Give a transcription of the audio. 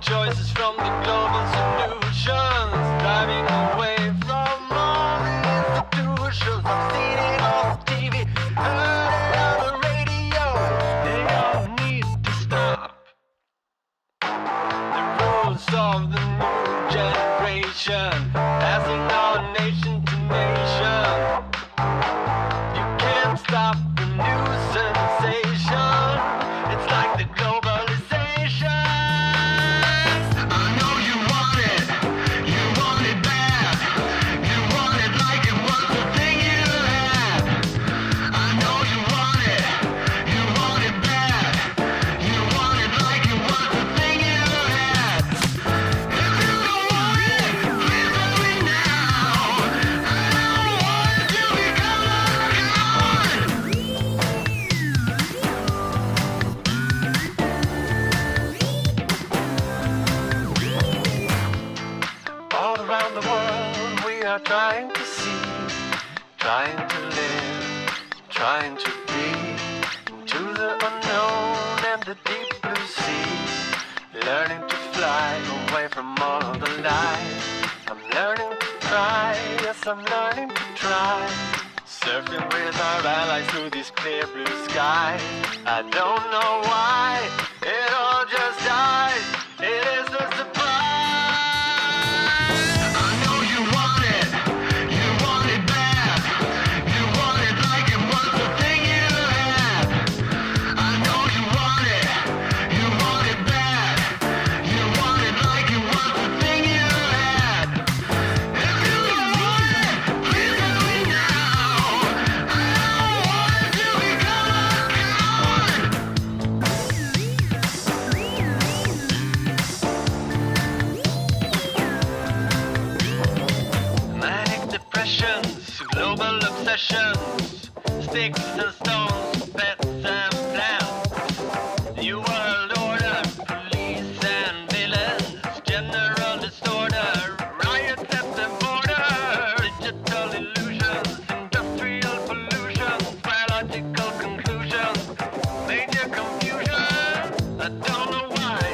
choices from the global solutions, driving away from all the institutions. I've seen it on TV, heard it on the radio. They all need to stop. The rules of the new generation, passing our nation to nation. You can't stop the new sensation. It's like the globalization. I know you want it bad. You want it like it was the thing you had. I know you want it bad. You want it like it was the thing you had. If you don't want it, please tell me now. I don't want to become a coward. All around the world we are trying to see, trying to live, trying to breathe into the unknown and the deep blue sea, learning to fly away from all the lies. I'm learning to try, yes I'm learning to try, surfing with our allies through this clear blue sky. I don't know why it all just dies. It is a surprise. I know you want it bad. You want it like it was the thing you had. I know you want it bad. You want it like it was the thing you had. If you don't want it, please tell me now. I don't want to become a coward. Manic depressions, global obsessions, sticks and stones, pets and plants, new world order, police and villains, general disorder, riots at the border, digital illusions, industrial pollution, biological conclusions, major confusion. I don't know why